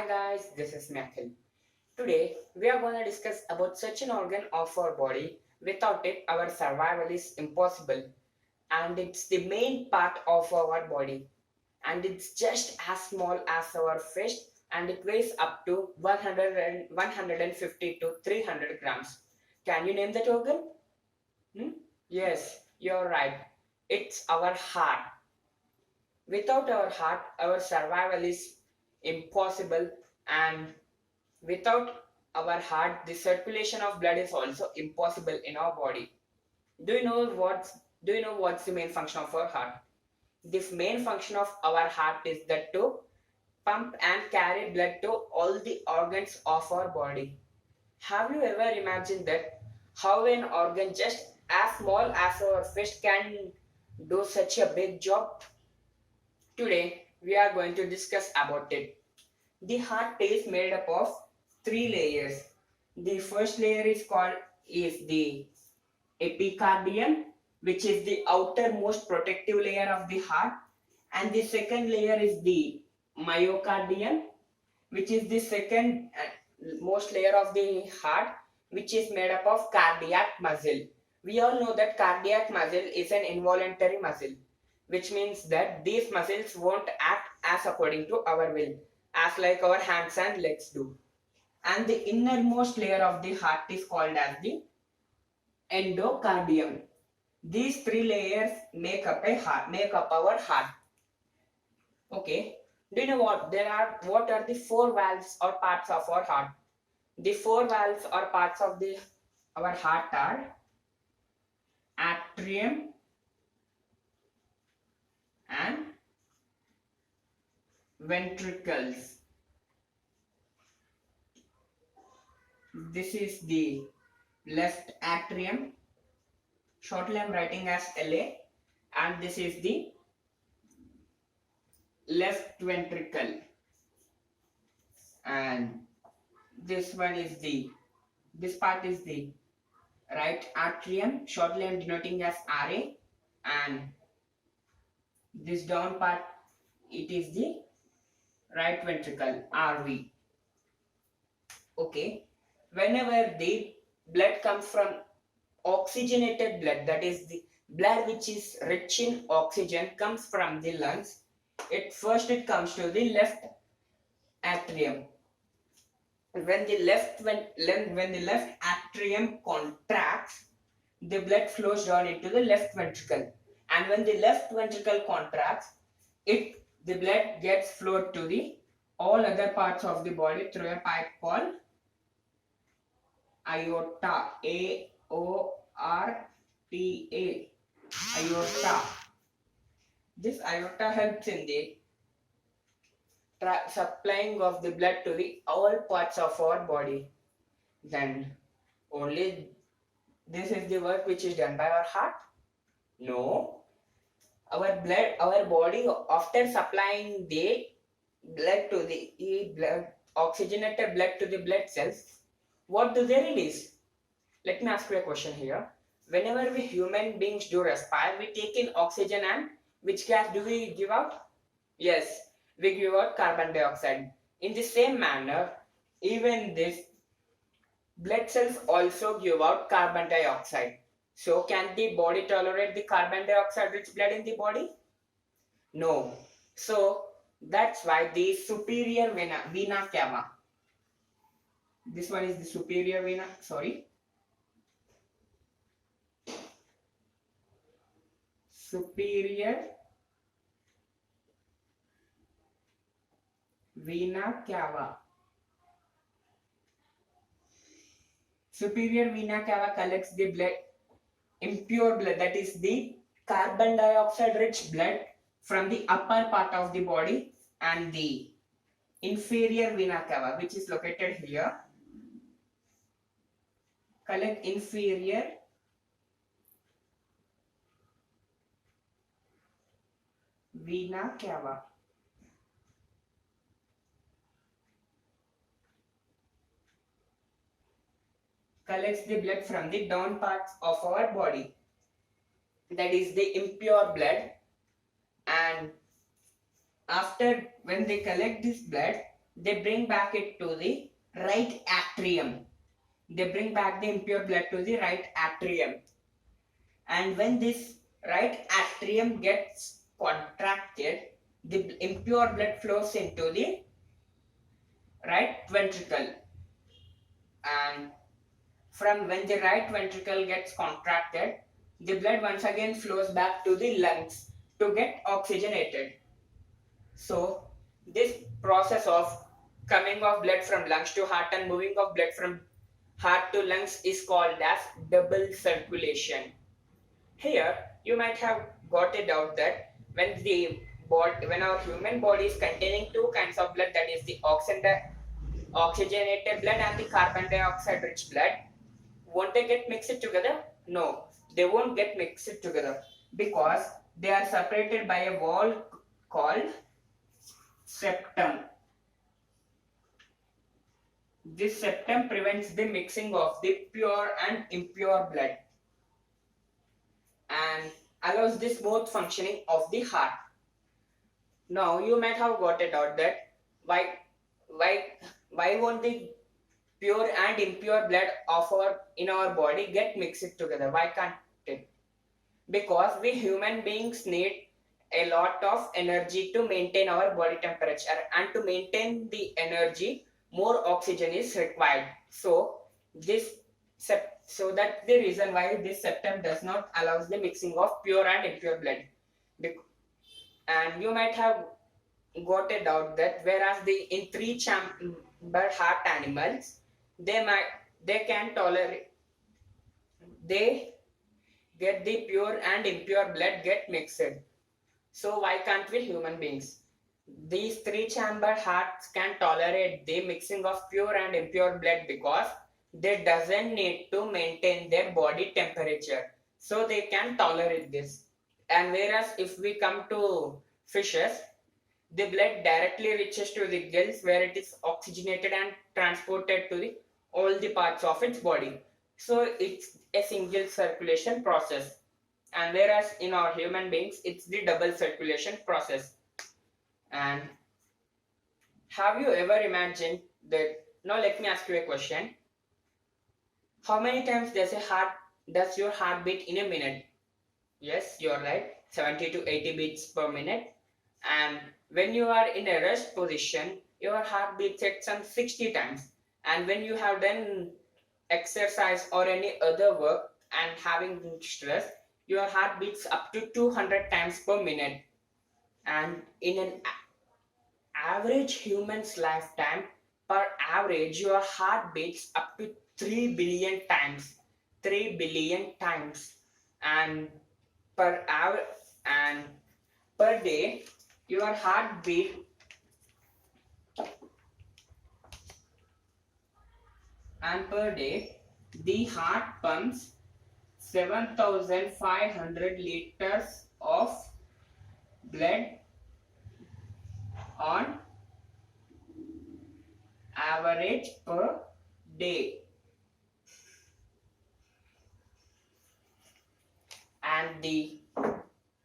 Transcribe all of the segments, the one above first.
guys, this is M.Akhil. Today we are going to discuss about such an organ of our body. Without it, our survival is impossible, and it's the main part of our body. And it's just as small as our fist, and it weighs up to 150 to 300 grams. Can you name that organ? Hmm? Yes, you're right. It's our heart. Without our heart, our survival is impossible, and without our heart, the circulation of blood is also impossible in our body. Do you know what's the main function of our heart? The main function of our heart is that to pump and carry blood to all the organs of our body. Have you ever imagined that how an organ just as small as our fist can do such a big job? Today we are going to discuss about it. The heart is made up of three layers. The first layer is the epicardium, which is the outermost protective layer of the heart, and the second layer is the myocardium, which is the second most layer of the heart, which is made up of cardiac muscle. We all know that cardiac muscle is an involuntary muscle, which means that these muscles won't act as according to our will, as like our hands and legs do. And the innermost layer of the heart is called as the endocardium. These three layers make up our heart. Okay. Do you know what are the four valves or parts of our heart? The four valves or parts of the our heart are atrium and ventricles. This is the left atrium, shortly I am writing as LA, and this is the left ventricle, and this part is the right atrium, shortly I am denoting as RA, and this down part, it is the right ventricle, RV. Okay, whenever the blood comes from oxygenated blood, that is the blood which is rich in oxygen comes from the lungs, it comes to the left atrium. When the left atrium contracts, the blood flows down into the left ventricle, and when the left ventricle contracts, the blood gets flowed to the all other parts of the body through a pipe called aorta. AORTA. Aorta. This aorta helps in the supplying of the blood to the all parts of our body. Then only this is the work which is done by our heart? No. Our body, after supplying the blood to the oxygenated blood to the blood cells, what do they release? Let me ask you a question here. Whenever we human beings do respire, we take in oxygen, and which gas do we give out? Yes, we give out carbon dioxide. In the same manner, even this blood cells also give out carbon dioxide. So can the body tolerate the carbon dioxide rich blood in the body? No. So that's why the superior vena cava. This one is the superior vena, superior vena cava. Superior vena cava collects the blood, impure blood, that is the carbon dioxide rich blood from the upper part of the body, and the inferior vena cava, which is located here, collect inferior vena cava. Collects the blood from the down parts of our body, that is the impure blood, and after when they collect this blood, they bring back it to the right atrium. They bring back the impure blood to the right atrium. And when this right atrium gets contracted, the impure blood flows into the right ventricle. And from when the right ventricle gets contracted, the blood once again flows back to the lungs to get oxygenated. So, this process of coming of blood from lungs to heart and moving of blood from heart to lungs is called as double circulation. Here, you might have got it out that when our human body is containing two kinds of blood, that is the oxygenated blood and the carbon dioxide rich blood, won't they get mixed together? No, they won't get mixed together because they are separated by a wall called septum. This septum prevents the mixing of the pure and impure blood and allows the smooth functioning of the heart. Now you might have got it out that why why won't the pure and impure blood of our in our body get mixed together? Why can't it? Because we human beings need a lot of energy to maintain our body temperature, and to maintain the energy more oxygen is required. So this so that's the reason why this septum does not allow the mixing of pure and impure blood. And you might have got a doubt that whereas the in three chamber heart animals, they can tolerate, they get the pure and impure blood get mixed. So why can't we human beings? These three chamber hearts can tolerate the mixing of pure and impure blood because they doesn't need to maintain their body temperature. So they can tolerate this. And whereas if we come to fishes, the blood directly reaches to the gills where it is oxygenated and transported to the all the parts of its body. So it's a single circulation process. And whereas in our human beings, it's the double circulation process. And have you ever imagined that? Now let me ask you a question. How many times does your heart beat in a minute? Yes, you're right. 70 to 80 beats per minute. And when you are in a rest position, your heart beats at some 60 times. And when you have done exercise or any other work and having stress, your heart beats up to 200 times per minute. And in an average human's lifetime, per average, your heart beats up to 3 billion times. 3 billion times. And per hour and per day, your heart beat and per day, the heart pumps 7,500 liters of blood on average per day. And the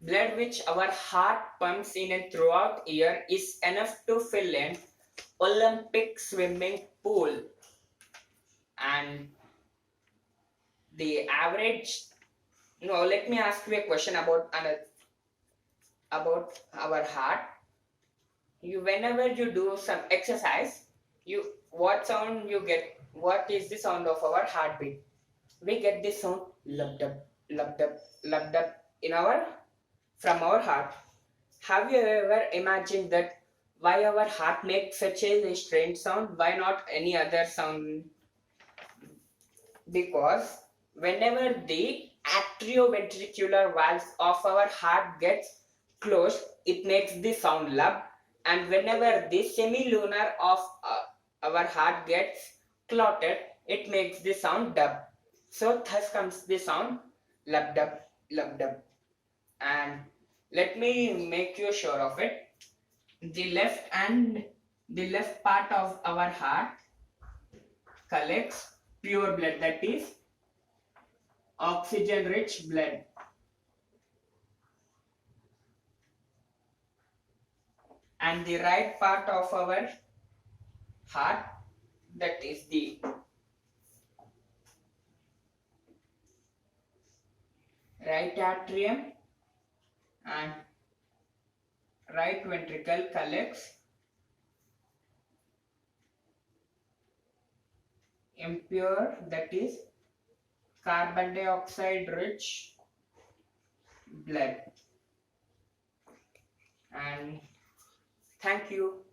blood which our heart pumps in and throughout year is enough to fill an Olympic swimming pool. And the average, no, let me ask you a question about our heart. Whenever you do some exercise, what sound you get? What is the sound of our heartbeat? We get this sound lub dub in our from our heart. Have you ever imagined that why our heart makes such a strange sound? Why not any other sound? Because whenever the atrioventricular valves of our heart gets closed, it makes the sound lub, and whenever the semilunar of our heart gets clotted, it makes the sound dub. So thus comes the sound lub dub. And let me make you sure of it. The left part of our heart collects pure blood, that is oxygen rich blood, and the right part of our heart, that is the right atrium, and right ventricle collects impure, that is carbon dioxide rich blood. And thank you.